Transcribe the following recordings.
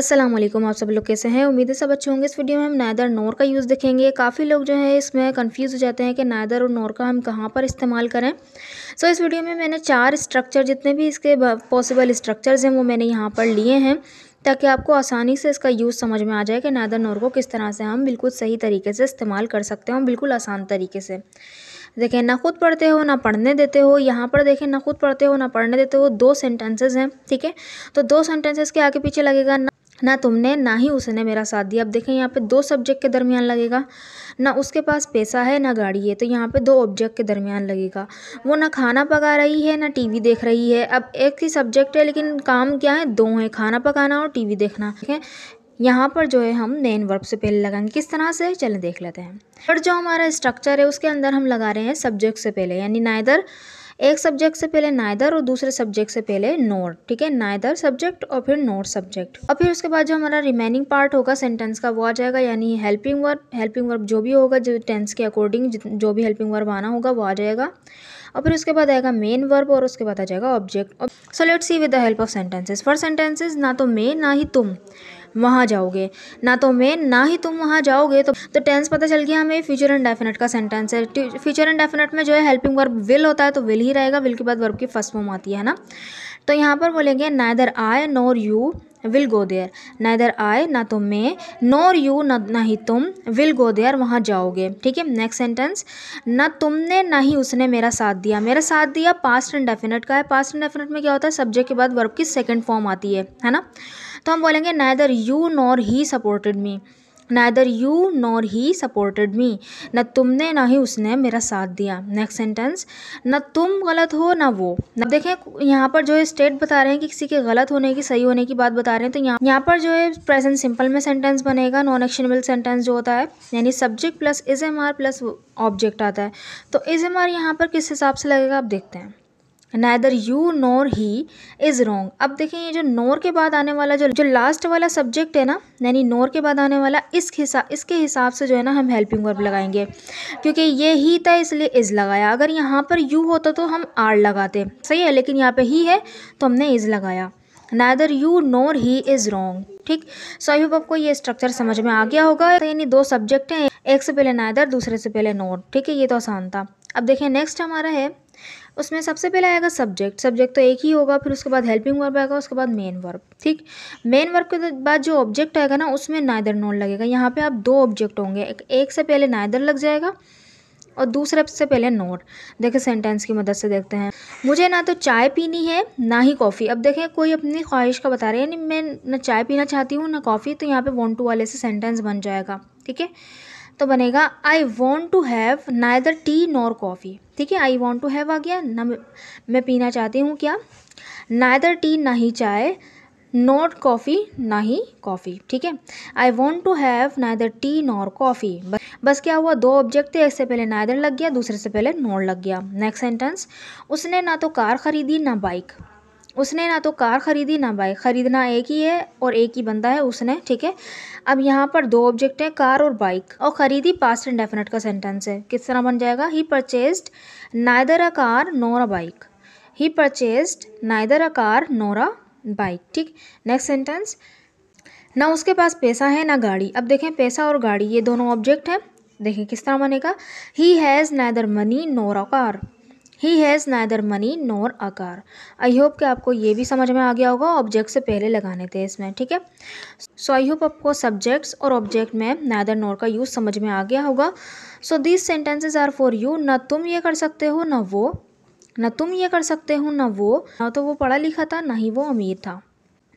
अस्सलाम वालेकुम। आप सब लोग कैसे हैं? उम्मीद है सब अच्छे होंगे। इस वीडियो में हम नादर नोर का यूज़ देखेंगे। काफ़ी लोग जो है इसमें कंफ्यूज हो जाते हैं कि नादर और नोर का हम कहाँ पर इस्तेमाल करें। इस वीडियो में मैंने 4 स्ट्रक्चर, जितने भी इसके पॉसिबल स्ट्रक्चर्स हैं, वो मैंने यहाँ पर लिए हैं, ताकि आपको आसानी से इसका यूज़ समझ में आ जाए कि नादर नोर को किस तरह से हम बिल्कुल सही तरीके से इस्तेमाल कर सकते हैं, बिल्कुल आसान तरीके से। देखें, ना खुद पढ़ते हो ना पढ़ने देते हो। यहाँ पर देखें, ना खुद पढ़ते हो ना पढ़ने देते हो, 2 सेंटेंसेस हैं, ठीक है। तो 2 सेंटेंसेस के आगे पीछे लगेगा ना तुमने ना ही उसने मेरा साथ दिया। अब देखें, यहाँ पे 2 सब्जेक्ट के दरमियान लगेगा। ना उसके पास पैसा है ना गाड़ी है, तो यहाँ पे 2 ऑब्जेक्ट के दरमियान लगेगा। वो ना खाना पका रही है ना टीवी देख रही है। अब एक ही सब्जेक्ट है, लेकिन काम क्या है, 2 है, खाना पकाना और टीवी देखना। ठीक है, यहाँ पर जो है हम मेन वर्ब से पहले लगाएंगे। किस तरह से, चलें देख लेते हैं। और जो हमारा स्ट्रक्चर है उसके अंदर हम लगा रहे हैं सब्जेक्ट से पहले, यानी नाइदर। एक सब्जेक्ट से पहले नाइदर और दूसरे सब्जेक्ट से पहले नोर। ठीक है, नाइदर सब्जेक्ट और फिर नोर सब्जेक्ट, और फिर उसके बाद जो हमारा रिमेनिंग पार्ट होगा सेंटेंस का वो आ जाएगा, यानी हेल्पिंग वर्ब। हेल्पिंग वर्ब जो भी होगा, जो टेंस के अकॉर्डिंग जो भी हेल्पिंग वर्ब आना होगा वो आ जाएगा। और फिर उसके बाद आएगा मेन वर्ब और उसके बाद आ जाएगा object. So let's see with the help of sentences. First sentences, ना तो मैं ना ही तुम वहाँ जाओगे। ना तो मैं ना ही तुम वहाँ जाओगे, तो टेंस पता चल गया हमें, फ्यूचर इंडेफिनिट का सेंटेंस है। फ्यूचर इंडेफिनिट में जो है हेल्पिंग वर्ब विल होता है, तो विल ही रहेगा। विल के बाद वर्ब की फर्स्ट फॉर्म आती है ना। तो यहाँ पर बोलेंगे neither I nor you will go there. Neither I, ना तो मैं, नोर यू, ना ही तुम, विल गो देयर, वहाँ जाओगे। ठीक है, नेक्स्ट सेंटेंस, ना तुमने ना ही उसने मेरा साथ दिया। मेरा साथ दिया पास्ट इंडेफिनिट का है। पास्ट इंडेफिनिट में क्या होता है, सब्जेक्ट के बाद वर्ब की सेकंड फॉर्म आती है ना। तो हम बोलेंगे neither you nor he supported me. Neither you nor he supported me, न तुमने ना ही उसने मेरा साथ दिया। नेक्स्ट सेंटेंस, न तुम गलत हो ना वो। न देखें, यहाँ पर जो है स्टेट बता रहे हैं कि किसी के गलत होने की, सही होने की बात बता रहे हैं। तो यहाँ पर जो है प्रेजेंट सिंपल में सेंटेंस बनेगा, नॉन एक्शनेबल सेंटेंस जो होता है, यानी subject plus is am are plus object आता है। तो इज एम आर यहाँ पर किस हिसाब से लगेगा, आप देखते हैं। Neither you NOR he is wrong. अब देखें, ये जो नोर के बाद आने वाला जो लास्ट वाला सब्जेक्ट है ना, यानी नोर के बाद आने वाला, इसके हिसाब से जो है ना हम हेल्पिंग वर्ब लगाएंगे, क्योंकि ये ही था इसलिए इज़ लगाया। अगर यहाँ पर यू होता तो हम आर लगाते, सही है, लेकिन यहाँ पे ही है तो हमने इज़ लगाया। Neither you NOR he is wrong. ठीक, सो आई होप आपको ये स्ट्रक्चर समझ में आ गया होगा। तो यानी 2 सब्जेक्ट हैं, एक से पहले नाइदर, दूसरे से पहले नोर। ठीक है, ये तो आसान था। अब देखें, नेक्स्ट हमारा है, उसमें सबसे पहले आएगा सब्जेक्ट। सब्जेक्ट तो एक ही होगा, फिर उसके बाद हेल्पिंग वर्ब आएगा, उसके बाद मेन वर्ब। ठीक, मेन वर्ब के बाद जो ऑब्जेक्ट आएगा ना, उसमें नाइदर नोर लगेगा। यहाँ पे आप 2 ऑब्जेक्ट होंगे, एक से पहले नाइदर लग जाएगा और दूसरे से पहले नोर। देखिए सेंटेंस की मदद से देखते हैं। मुझे ना तो चाय पीनी है ना ही कॉफ़ी। अब देखें, कोई अपनी ख्वाहिश का बता रहे हैं, यानी मैं ना चाय पीना चाहती हूँ ना कॉफ़ी, तो यहाँ पे वांट टू वाले से सेंटेंस बन जाएगा। ठीक है, तो बनेगा I want to have neither tea nor coffee. ठीक है, आई वॉन्ट टू हैव आ गया ना, मैं पीना चाहती हूँ क्या, नाइदर टी ना ही चाय, नॉट कॉफ़ी ना ही कॉफ़ी। ठीक है, I want to have neither tea nor coffee. बस क्या हुआ, 2 ऑब्जेक्ट थे, एक से पहले नाइदर लग गया, दूसरे से पहले नॉर लग गया। नेक्स्ट सेंटेंस, उसने ना तो कार खरीदी ना बाइक। उसने ना तो कार खरीदी ना बाइक। खरीदना एक ही है और एक ही बंदा है, उसने। ठीक है, अब यहाँ पर 2 ऑब्जेक्ट हैं, कार और बाइक, और खरीदी पास्ट इंडेफिनिट का सेंटेंस है। किस तरह बन जाएगा, he purchased neither a car nor a bike. He purchased neither a car nor a bike. ठीक, नेक्स्ट सेंटेंस, ना उसके पास पैसा है ना गाड़ी। अब देखें, पैसा और गाड़ी ये दोनों ऑब्जेक्ट हैं। देखें किस तरह बनेगा, he has neither money NOR a car. He has neither money NOR a car. I hope कि आपको ये भी समझ में आ गया होगा, ऑब्जेक्ट से पहले लगाने थे इसमें। ठीक है, सो आई होप आपको सब्जेक्ट्स और ऑब्जेक्ट में नाइदर नोर का यूज़ समझ में आ गया होगा। So these sentences are for you. ना तुम ये कर सकते हो ना वो, ना तुम ये कर सकते हो ना वो, ना तो वो पढ़ा लिखा था ना ही वो अमीर था।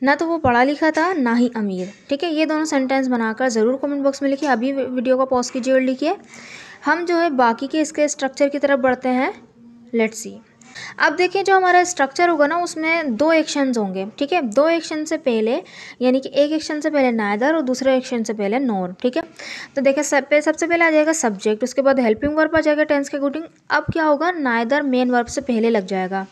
ना तो वो पढ़ा लिखा था ना ही अमीर। ठीक है, ये दोनों सेंटेंस बनाकर ज़रूर कमेंट बॉक्स में लिखिए। अभी वीडियो को पॉज कीजिए और लिखिए। हम जो है बाकी के इसके स्ट्रक्चर की तरफ बढ़ते हैं। Let's see. अब देखिए, जो हमारा स्ट्रक्चर होगा ना, उसमें 2 एक्शंस होंगे। ठीक है, 2 एक्शन से पहले, यानी कि एक एक्शन से पहले नाइदर और दूसरे एक्शन से पहले नोर। ठीक है, तो देखिए सबसे पहले आ जाएगा सब्जेक्ट, उसके बाद हेल्पिंग वर्ब आ जाएगा टेंस के अकॉर्डिंग। अब क्या होगा, नाइदर मेन वर्ब से पहले लग जाएगा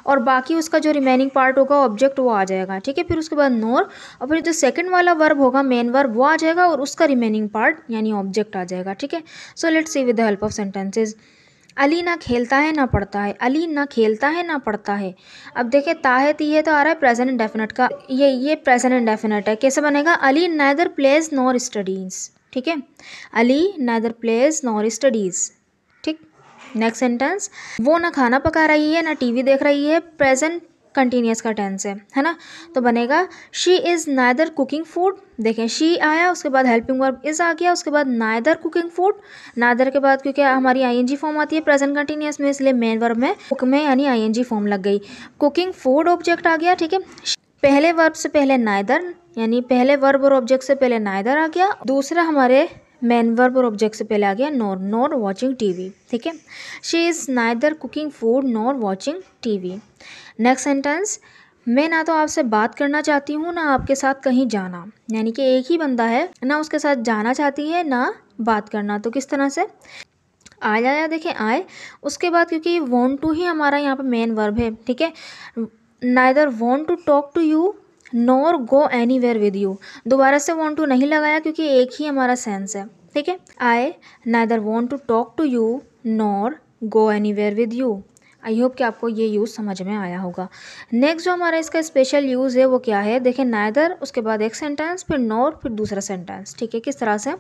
और बाकी उसका जो रिमेनिंग पार्ट होगा ऑब्जेक्ट वो आ जाएगा। ठीक है, फिर उसके बाद नोर, और फिर जो सेकंड वाला वर्ब होगा मेन वर्ब वो आ जाएगा और उसका रिमेनिंग पार्ट यानी ऑब्जेक्ट आ जाएगा। ठीक है, so let's see with the help of sentences. Ali ना खेलता है ना पढ़ता है, अली ना खेलता है ना पढ़ता है। अब देखिए ता है ती है तो आ रहा है प्रेजेंट इंडेफिनिट का, ये प्रेजेंट इंडेफिनिट है। कैसे बनेगा? Ali neither plays nor studies. ठीक है, Ali neither plays nor studies. ठीक, नेक्स्ट सेंटेंस, वो ना खाना पका रही है ना टीवी देख रही है। प्रेजेंट कंटिन्यूस का टेंस है ना, तो बनेगा she is neither cooking food. देखें शी आया, उसके बाद हेल्पिंग वर्ब इज़ आ गया, उसके बाद नाइदर कुकिंग फूड। नाइदर के बाद क्योंकि हमारी आईएनजी फॉर्म आती है प्रेजेंट कंटिन्यूस में, इसलिए मेन वर्ब में कुक में यानी आईएनजी फॉर्म लग गई। कुकिंग फूड ऑब्जेक्ट आ गया। ठीक है, पहले वर्ब से पहले नाइदर, यानी पहले वर्ब और ऑब्जेक्ट से पहले नाइदर आ गया। दूसरा हमारे मेन वर्ब और ऑब्जेक्ट से पहले आ गया नॉर, नॉर वॉचिंग टीवी। ठीक है, she is neither cooking food nor watching TV. Next sentence, मैं ना तो आपसे बात करना चाहती हूँ ना आपके साथ कहीं जाना। यानी कि एक ही बंदा है, ना उसके साथ जाना चाहती है ना बात करना। तो किस तरह से आया? देखें आए, उसके बाद क्योंकि वॉन्ट टू ही हमारा यहाँ पे मेन वर्ब है। ठीक है, neither want to talk to you nor go anywhere with you. दोबारा से वॉन्ट टू नहीं लगाया क्योंकि एक ही हमारा सेंस है। ठीक है, I neither want to talk to you nor go anywhere with you. I hope कि आपको ये यूज़ समझ में आया होगा। नेक्स्ट जो हमारा इसका स्पेशल यूज़ है वो क्या है? देखें नाइदर, उसके बाद एक सेंटेंस, फिर नॉर, फिर दूसरा सेंटेंस। ठीक है, किस तरह से?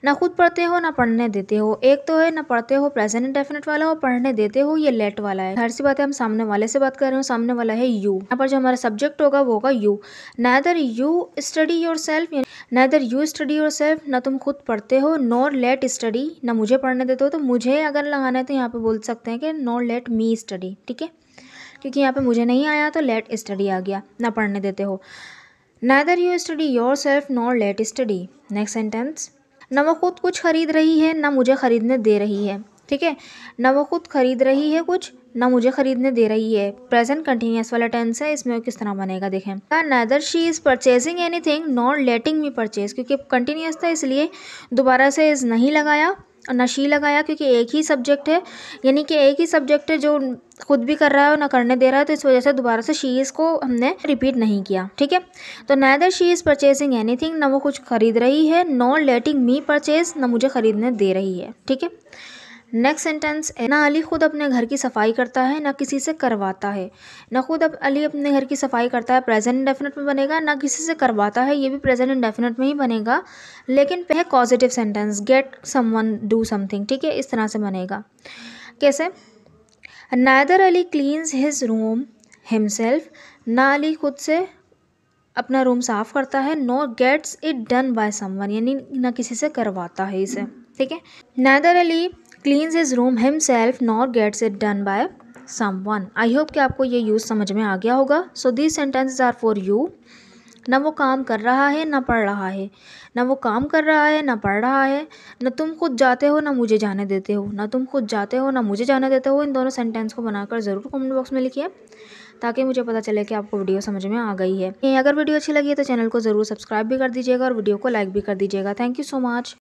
ना खुद पढ़ते हो ना पढ़ने देते हो। एक तो है ना पढ़ते हो प्रेजेंट इंडेफिनिट वाला, और पढ़ने देते हो ये लेट वाला है। हर सी बात है, हम सामने वाले से बात कर रहे हो, सामने वाला है यू। यहाँ पर जो हमारा सब्जेक्ट होगा वो होगा you. Neither you study your self, neither you study your self, ना तुम खुद पढ़ते हो, नॉर लेट स्टडी, ना मुझे पढ़ने देते हो। तो मुझे अगर लगाना है तो यहाँ पे बोल सकते हैं कि नॉर लेट मी स्टडी। ठीक है, क्योंकि यहाँ पे मुझे नहीं आया तो लेट स्टडी आ गया, ना पढ़ने देते हो। Neither you study your self nor let study. Next sentence, ना वो खुद कुछ खरीद रही है ना मुझे खरीदने दे रही है। ठीक है, ना वो खुद खरीद रही है कुछ, ना मुझे खरीदने दे रही है। प्रेजेंट कंटिन्यूस वाला टेंस है, इसमें किस तरह बनेगा देखें। Neither she is purchasing anything not letting me purchase. क्योंकि कंटिन्यूस था इसलिए दोबारा से इज़ नहीं लगाया और ना शी लगाया, क्योंकि एक ही सब्जेक्ट है, यानी कि एक ही सब्जेक्ट है जो खुद भी कर रहा है और ना करने दे रहा है। तो इस वजह से दोबारा से शी इज़ को हमने रिपीट नहीं किया। ठीक है, तो neither she is purchasing anything, ना वो कुछ खरीद रही है, नॉट लेटिंग मी परचेज, ना मुझे खरीदने दे रही है। ठीक है, नेक्स्ट सेंटेंस, ना अली खुद अपने घर की सफाई करता है ना किसी से करवाता है। ना खुद अली अपने घर की सफाई करता है प्रेजेंट इंडेफिनिट में बनेगा, ना किसी से करवाता है ये भी प्रेजेंट इंडेफिनिट में ही बनेगा, लेकिन पहले positive sentence get someone do something. ठीक है, इस तरह से बनेगा। कैसे? Neither Ali cleans his room himself, ना अली खुद से अपना रूम साफ़ करता है, nor gets it done by someone, यानी ना किसी से करवाता है इसे। ठीक है, neither Ali cleans his room himself nor gets it done by someone. I hope कि आपको ये यूज़ समझ में आ गया होगा। So these sentences are for you. ना वो काम कर रहा है ना पढ़ रहा है, ना वो काम कर रहा है ना पढ़ रहा है, ना तुम खुद जाते हो ना मुझे जाने देते हो, ना तुम खुद जाते हो ना मुझे जाने देते हो। इन दोनों सेंटेंस को बनाकर ज़रूर कमेंट बॉक्स में लिखिए, ताकि मुझे पता चले कि आपको वीडियो समझ में आ गई है। अगर वीडियो अच्छी लगी है तो चैनल को ज़रूर सब्सक्राइब भी कर दीजिएगा और वीडियो को लाइक भी कर दीजिएगा। Thank you so much.